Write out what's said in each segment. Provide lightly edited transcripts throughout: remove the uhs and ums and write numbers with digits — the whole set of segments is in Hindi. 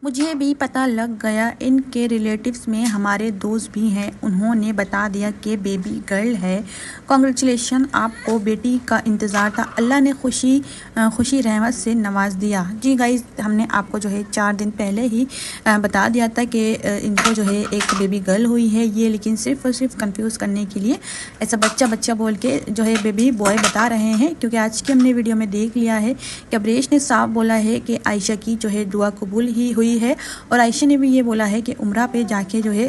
मुझे भी पता लग गया, इनके रिलेटिव्स में हमारे दोस्त भी हैं, उन्होंने बता दिया कि बेबी गर्ल है। कॉन्ग्रेचुलेशन, आपको बेटी का इंतज़ार था, अल्लाह ने खुशी रहमत से नवाज दिया। जी गाइस, हमने आपको जो है 4 दिन पहले ही बता दिया था कि इनको जो है एक बेबी गर्ल हुई है ये, लेकिन सिर्फ और सिर्फ कंफ्यूज करने के लिए ऐसा बच्चा बोल के जो है बेबी बॉय बता रहे हैं, क्योंकि आज की हमने वीडियो में देख लिया है कि अब्रेश ने साफ बोला है कि आयशा की जो है दुआ कबूल ही हुई है, और आयशा ने भी ये बोला है कि उम्रा पे जाके जो है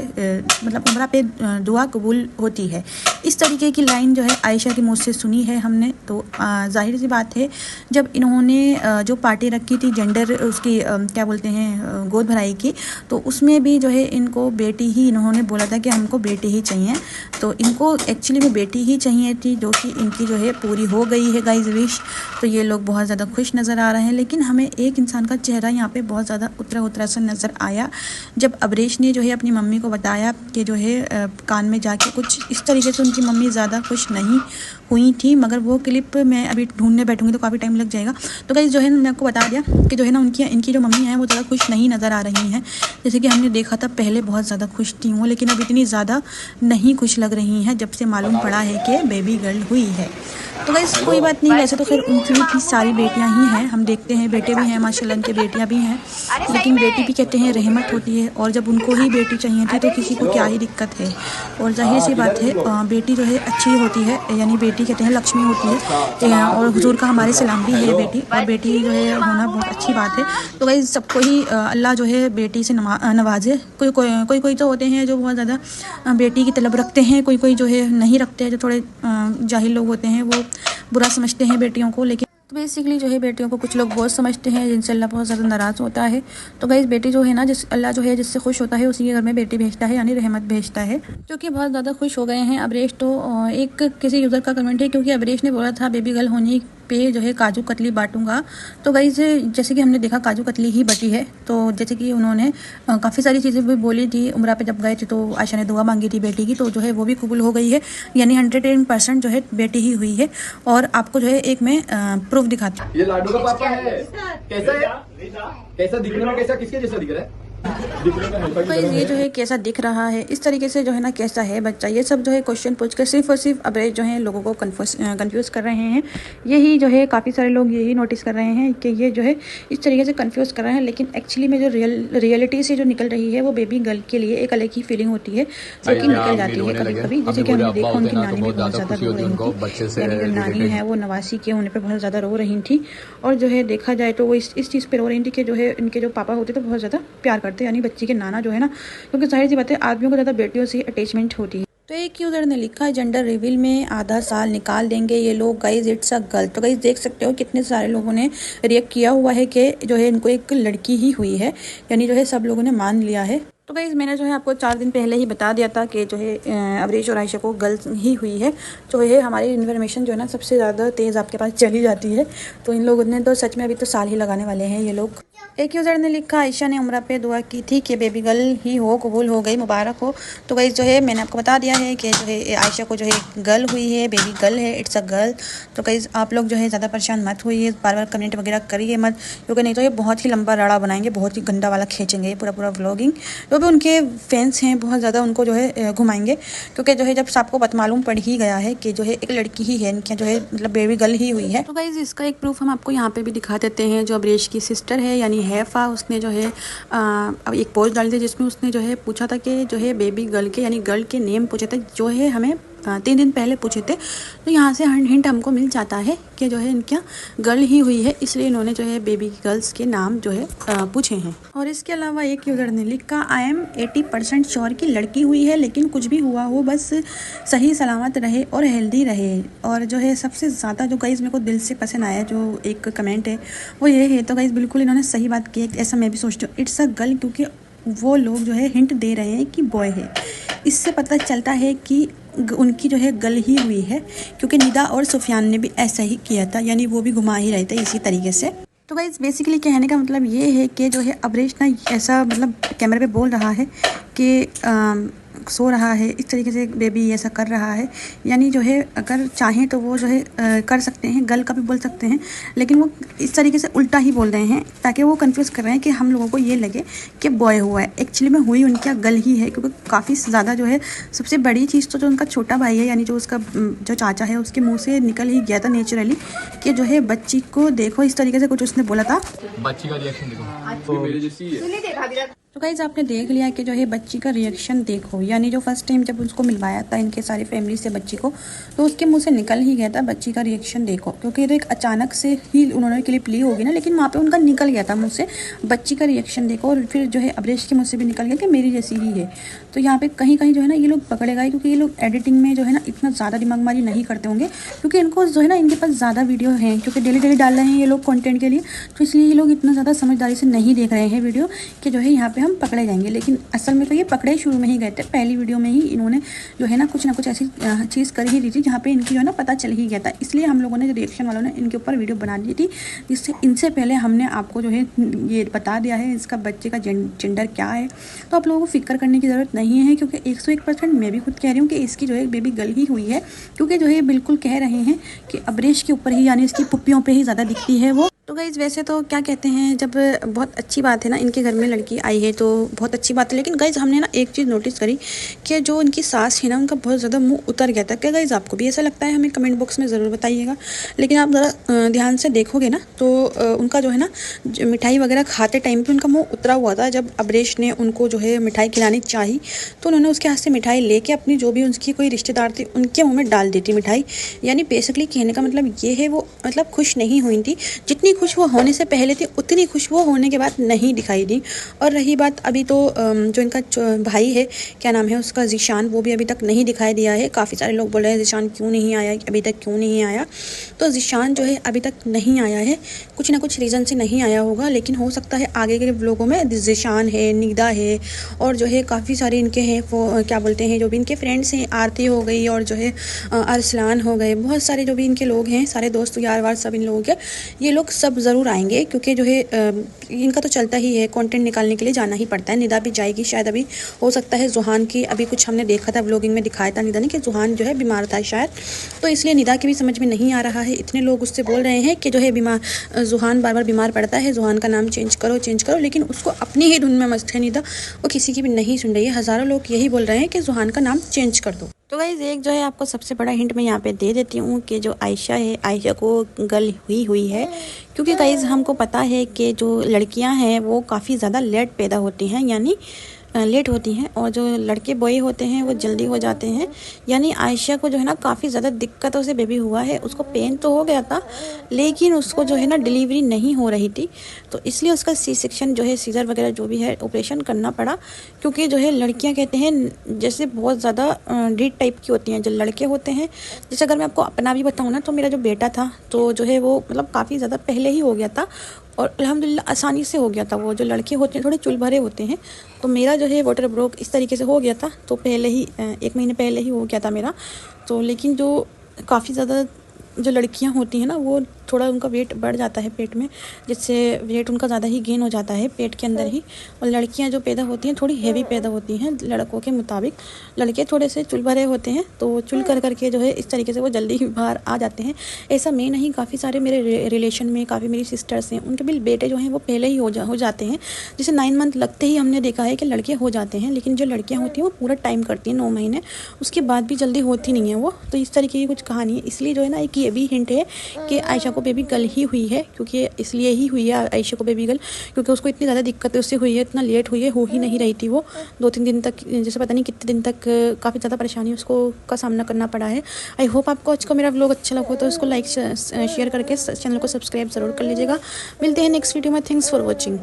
मतलब उम्रा पे दुआ कबूल होती है। इस तरीके की लाइन जो है आयशा के मुँह से सुनी है हमने। तो जाहिर सी बात है, जब इन्होंने जो पार्टी रखी थी जेंडर उसकी क्या बोलते हैं गोद भराई की, तो उसमें भी जो है इनको बेटी ही इन्होंने बोला था कि हमको बेटी ही चाहिए। तो इनको एक्चुअली में बेटी ही चाहिए थी, जो कि इनकी जो है पूरी हो गई है गाइस विश। तो ये लोग बहुत ज़्यादा खुश नज़र आ रहे हैं, लेकिन हमें एक इंसान का चेहरा यहाँ पे बहुत ज़्यादा उतरा सा नज़र आया जब अब्रेश ने जो है अपनी मम्मी को बताया कि जो है कान में जाके कुछ इस तरीके से उनकी मम्मी ज़्यादा खुश नहीं हुई थी। मगर वो क्लिप मैं अभी ढूंढने बैठूंगी तो काफ़ी टाइम लग जाएगा। तो गाइस जो है मैंने आपको बता दिया कि जो है ना इनकी जो मम्मी है वो ज़्यादा खुश नहीं नज़र आ रही हैं। जैसे कि हमने देखा था पहले बहुत ज़्यादा खुश थी वो, लेकिन अब इतनी ज़्यादा नहीं खुश लग रही हैं जब से मालूम पड़ा है कि बेबी गर्ल हुई है। तो गाइस कोई बात नहीं, वैसे तो खैर उनकी भी इतनी सारी बेटियां ही हैं, हम देखते हैं बेटे भी हैं माशाल्लाह, उनके बेटियां भी हैं, लेकिन बेटी भी कहते हैं रहमत होती है, और जब उनको ही बेटी चाहिए थी तो किसी को क्या ही दिक्कत है। और जाहिर सी बात है बेटी जो है अच्छी होती है, यानी बेटी कहते हैं लक्ष्मी होती है, और हुजूर का हमारे सलाम भी है बेटी, और बेटी जो है होना बहुत अच्छी बात है। तो गाइस सबको ही अल्लाह जो है बेटी से नवाजे। कोई तो होते हैं जो बहुत ज़्यादा बेटी की तलब रखते हैं, कोई जो है नहीं रखते हैं, जो थोड़े जाहिल लोग होते हैं वो बुरा समझते हैं बेटियों को। लेकिन तो बेसिकली जो है बेटियों को कुछ लोग बहुत समझते हैं, जिनसे अल्लाह बहुत ज़्यादा नाराज़ होता है। तो गाइस बेटी जो है ना, अल्लाह जो है जिससे खुश होता है उसी के घर में बेटी भेजता है, यानी रहमत भेजता है, जो कि बहुत ज़्यादा खुश हो गए हैं अब्रेश। तो एक किसी यूज़र का कमेंट है, क्योंकि अब्रेश ने बोला था बेबी गर्ल होने पे जो है काजू कतली बांटूंगा। तो गाइस जैसे कि हमने देखा काजू कतली ही बटी है। तो जैसे कि उन्होंने काफ़ी सारी चीज़ें भी बोली थी, उम्रा पे जब गए थे तो आयशा ने दुआ मांगी थी बेटी की, तो जो है वो भी कबूल हो गई है, यानी 110% जो है बेटी ही हुई है। और आपको जो है एक मैं प्रूफ दिखाती हूँ। ये लाडू का पापा है। कैसा है? कैसा दिखने में, कैसा किसके जैसा दिख रहा है? तो ये जो है कैसा दिख रहा है, इस तरीके से जो है ना कैसा है बच्चा, ये सब जो है क्वेश्चन पूछ कर सिर्फ और सिर्फ अब्रेश जो है लोगों को कंफ्यूज कर रहे हैं। यही जो है काफ़ी सारे लोग यही नोटिस कर रहे हैं कि ये जो है इस तरीके से कंफ्यूज कर रहे हैं, लेकिन एक्चुअली में जो रियलिटी से जो निकल रही है वो बेबी गर्ल के लिए एक अलग ही फीलिंग होती है, जो कि निकल जाती है कभी कभी। जैसे कि हमने देखा उनकी नानी भी बहुत ज़्यादा रो रही थी, यानी जो नानी है वो नवासी के होने पर बहुत ज़्यादा रो रही थी। और जो है देखा जाए तो वो इस चीज़ पर रो रही थी कि जो है इनके जो पापा होते तो बहुत ज़्यादा प्यार करते, यानी बच्ची के नाना जो है ना, क्योंकि जाहिर सी बात है आदमियों को ज़्यादा बेटियों से अटैचमेंट होती है। तो एक यूज़र ने लिखा है जेंडर रिवील में आधा साल निकाल देंगे ये लोग, गाइज इट्स अ गर्ल। तो गाइज देख सकते हो कितने सारे लोगों ने रिएक्ट किया हुआ है कि जो है इनको एक लड़की ही हुई है, यानी जो है सब लोगों ने मान लिया है। तो गाइज मैंने जो है आपको 4 दिन पहले ही बता दिया था कि जो है अब्रेश और आयशा को गर्ल्स ही हुई है। जो है हमारी इन्फॉर्मेशन जो है ना सबसे ज़्यादा तेज़ आपके पास चली जाती है, तो इन लोगों ने तो सच में अभी तो साल ही लगाने वाले हैं ये लोग। एक यूज़र ने लिखा आयशा ने उम्रा पे दुआ की थी कि बेबी गर्ल ही हो, कबूल हो गई, मुबारक हो। तो गाइस जो है मैंने आपको बता दिया है कि जो है आयशा को जो है गर्ल हुई है, बेबी गर्ल है, इट्स अ गर्ल। तो गाइस आप लोग जो है ज़्यादा परेशान मत होइए, बार बार कमेंट वगैरह करिए मत, क्योंकि नहीं तो ये बहुत ही लंबा राड़ा बनाएंगे, बहुत ही गंदा वाला खींचेंगे पूरा व्लॉगिंग। जो भी उनके फैंस हैं बहुत ज़्यादा उनको जो है घुमाएंगे, क्योंकि जो है जब सबको मालूम पड़ ही गया है कि जो है एक लड़की ही है इनकी, जो है मतलब बेबी गर्ल ही हुई है। तो गाइस इसका एक प्रूफ हम आपको यहाँ पे भी दिखा देते हैं। जो अब्रेश की सिस्टर है यानी हैफा, उसने जो है अब एक पोस्ट डाली थी जिसमें उसने जो है पूछा था कि जो है बेबी गर्ल के यानी गर्ल के नेम पूछे थे, जो है हमें 3 दिन पहले पूछे थे। तो यहाँ से हिंट हमको मिल जाता है कि जो है इनका गर्ल ही हुई है, इसलिए इन्होंने जो है बेबी गर्ल्स के नाम जो है पूछे हैं। और इसके अलावा एक यूज़र ने लिखा आई एम 80% श्योर की लड़की हुई है, लेकिन कुछ भी हुआ हो बस सही सलामत रहे और हेल्दी रहे। और जो है सबसे ज़्यादा जो गाइस मेरे को दिल से पसंद आया जो एक कमेंट है वो ये है। तो गाइस बिल्कुल इन्होंने सही बात की है, ऐसा मैं भी सोचती हूँ, इट्स अ गर्ल, क्योंकि वो लोग जो है हिंट दे रहे हैं कि बॉय है। इससे पता चलता है कि उनकी जो है गर्ल ही हुई है, क्योंकि निदा और सुफियान ने भी ऐसा ही किया था, यानी वो भी घुमा ही रहे थे इसी तरीके से। तो गाइस बेसिकली कहने का मतलब ये है कि जो है अब्रेश ना ऐसा मतलब कैमरे पे बोल रहा है कि सो रहा है, इस तरीके से बेबी ऐसा कर रहा है। यानी जो है अगर चाहें तो वो जो है कर सकते हैं, गर्ल का भी बोल सकते हैं, लेकिन वो इस तरीके से उल्टा ही बोल रहे हैं ताकि वो कंफ्यूज कर रहे हैं कि हम लोगों को ये लगे कि बॉय हुआ है। एक्चुअली में हुई उनका गर्ल ही है, क्योंकि काफ़ी ज़्यादा जो है सबसे बड़ी चीज़ तो जो उनका छोटा भाई है, यानी जो उसका जो चाचा है, उसके मुँह से निकल ही गया था नेचुरली कि जो है बच्ची को देखो, इस तरीके से कुछ उसने बोला था। बच्ची का रिएक्शन देखो, मेरे जैसी है। तो गाइज़ आपने देख लिया कि जो है बच्ची का रिएक्शन देखो, यानी जो फर्स्ट टाइम जब उसको मिलवाया था इनके सारी फैमिली से बच्ची को, तो उसके मुंह से निकल ही गया था बच्ची का रिएक्शन देखो, क्योंकि तो एक अचानक से ही उन्होंने क्लिप ली होगी ना, लेकिन वहाँ पे उनका निकल गया था मुँह से बच्ची का रिएक्शन देखो। और फिर जो है अब्रेश के मुँह से भी निकल गया कि मेरी जैसी ही है। तो यहाँ पे कहीं कहीं जो है ना ये लोग पकड़े गए, क्योंकि ये लोग एडिटिंग में जो है ना इतना ज़्यादा दिमागमारी नहीं करते होंगे, क्योंकि इनको जो है ना इनके पास ज़्यादा वीडियो हैं, क्योंकि डेली डेली डाल रहे हैं ये लोग कंटेंट के लिए, तो इसलिए ये लोग इतना ज़्यादा समझदारी से नहीं देख रहे हैं वीडियो कि जो है यहाँ पे हम पकड़े जाएंगे। लेकिन असल में तो ये पकड़े शुरू में ही गए थे, पहली वीडियो में ही इन्होंने जो है ना कुछ ऐसी चीज़ कर ही दी थी जहाँ पे इनकी जो है ना पता चल ही गया था। इसलिए हम लोगों ने, रिएक्शन वालों ने इनके ऊपर वीडियो बना दी थी, जिससे इनसे पहले हमने आपको जो है ये बता दिया है इसका बच्चे का जेंडर क्या है। तो आप लोगों को फिक्र करने की ज़रूरत नहीं है, क्योंकि 101% मैं भी खुद कह रही हूँ कि इसकी जो है बेबी गर्ल ही हुई है, क्योंकि जो है बिल्कुल कह रहे हैं कि अब्रेश के ऊपर ही, यानी इसकी पुप्पियों पे ही ज़्यादा दिखती है वो। तो गाइज़ वैसे तो क्या कहते हैं, जब बहुत अच्छी बात है ना इनके घर में लड़की आई है तो बहुत अच्छी बात है, लेकिन गाइज़ हमने ना एक चीज़ नोटिस करी कि जो उनकी सास है ना उनका बहुत ज़्यादा मुंह उतर गया था। क्या गाइज़ आपको भी ऐसा लगता है? हमें कमेंट बॉक्स में ज़रूर बताइएगा। लेकिन आप ज़रा ध्यान से देखोगे ना तो उनका जो है ना मिठाई वगैरह खाते टाइम पर उनका मुँह उतरा हुआ था। जब अब्रेश ने उनको जो है मिठाई खिलानी चाहिए तो उन्होंने उसके हाथ से मिठाई लेके अपनी जो भी उनकी कोई रिश्तेदार थी उनके मुँह में डाल दी थी मिठाई। यानी बेसिकली कहने का मतलब ये है, वो मतलब खुश नहीं हुई थी, जितनी खुश वो होने से पहले थी उतनी खुश वो होने के बाद नहीं दिखाई दी। और रही बात अभी तो जो इनका भाई है, क्या नाम है उसका, ज़ीशान, वो भी अभी तक नहीं दिखाई दिया है। काफ़ी सारे लोग बोल रहे हैं ज़ीशान क्यों नहीं आया, अभी तक क्यों नहीं आया। तो ज़ीशान जो है अभी तक नहीं आया है, कुछ ना कुछ रीज़न से नहीं आया होगा, लेकिन हो सकता है आगे के व्लॉगों में ज़ीशान है, निदा है, और जो है काफ़ी सारे इनके हैं वो क्या बोलते हैं जो भी इनके फ्रेंड्स हैं, आरती हो गई और जो है अरसलान हो गए, बहुत सारे जो भी इनके लोग हैं, सारे दोस्त यार वार सब इन लोगों के, ये लोग सब ज़रूर आएंगे, क्योंकि जो है इनका तो चलता ही है, कंटेंट निकालने के लिए जाना ही पड़ता है। निदा भी जाएगी शायद, अभी हो सकता है जुहान की, अभी कुछ हमने देखा था व्लॉगिंग में दिखाया था निदा ने कि जुहान जो है बीमार था शायद, तो इसलिए निदा की भी समझ में नहीं आ रहा है। इतने लोग उससे बोल रहे हैं कि जो है बीमार, जुहान बार बार बीमार पड़ता है, जुहान का नाम चेंज करो, लेकिन उसको अपनी ही धुन में मस्त है निदा, वो किसी की भी नहीं सुन रही है। हज़ारों लोग यही बोल रहे हैं कि जुहान का नाम चेंज कर दो। तो गाइज़ एक जो है आपको सबसे बड़ा हिंट मैं यहाँ पे दे देती हूँ कि जो आयशा है, आयशा को गर्ल हुई है, क्योंकि गाइज़ हमको पता है कि जो लड़कियाँ हैं वो काफ़ी ज़्यादा लेट पैदा होती हैं, यानी लेट होती हैं, और जो लड़के बॉय होते हैं वो जल्दी हो जाते हैं। यानी आयशा को जो है ना काफ़ी ज़्यादा दिक्कतों से बेबी हुआ है, उसको पेन तो हो गया था लेकिन उसको जो है ना डिलीवरी नहीं हो रही थी, तो इसलिए उसका सी सेक्शन जो है, सीजर वगैरह जो भी है ऑपरेशन करना पड़ा। क्योंकि जो है लड़कियां कहते हैं जैसे बहुत ज़्यादा डीट टाइप की होती हैं, जो लड़के होते हैं, जैसे अगर मैं आपको अपना भी बताऊँ ना, तो मेरा जो बेटा था तो जो है वो मतलब काफ़ी ज़्यादा पहले ही हो गया था, और अल्हम्दुलिल्लाह आसानी से हो गया था। वो जो लड़के होते हैं थोड़े चुल भरे होते हैं, तो मेरा जो है वाटर ब्रोक इस तरीके से हो गया था, तो पहले ही 1 महीने पहले ही हो गया था मेरा। तो लेकिन जो काफ़ी ज़्यादा जो लड़कियां होती हैं ना, वो थोड़ा उनका वेट बढ़ जाता है पेट में, जिससे वेट उनका ज़्यादा ही गेन हो जाता है पेट के अंदर ही। और लड़कियां जो पैदा होती हैं थोड़ी हेवी पैदा होती हैं लड़कों के मुताबिक। लड़के थोड़े से चुल भरे होते हैं, तो चुल करके जो है इस तरीके से वो जल्दी ही बाहर आ जाते हैं। ऐसा मैं नहीं, काफ़ी सारे मेरे रिलेशन में काफ़ी मेरी सिस्टर्स हैं, उनके भी बेटे जो हैं वो पहले ही हो जाते हैं। जैसे 9 मंथ लगते ही हमने देखा है कि लड़के हो जाते हैं, लेकिन जो लड़कियाँ होती हैं वो पूरा टाइम करती हैं, 9 महीने, उसके बाद भी जल्दी होती नहीं है वो। तो इस तरीके की कुछ कहानी है। इसलिए जो है ना एक ये भी हिंट है कि आयशा को बेबी गर्ल ही हुई है, क्योंकि इसलिए ही हुई है आयशा को बेबी गर्ल, क्योंकि उसको इतनी ज़्यादा दिक्कत उससे हुई है, इतना लेट हुई है, हो ही नहीं रही थी वो 2-3 दिन तक, जैसे पता नहीं कितने दिन तक काफ़ी ज़्यादा परेशानी उसको का सामना करना पड़ा है। आई होप आपको आज का मेरा व्लॉग अच्छा लगा तो इसको लाइक शेयर करके चैनल को सब्सक्राइब ज़रूर कर लीजिएगा। मिलते हैं नेक्स्ट वीडियो में। Thanks for watching.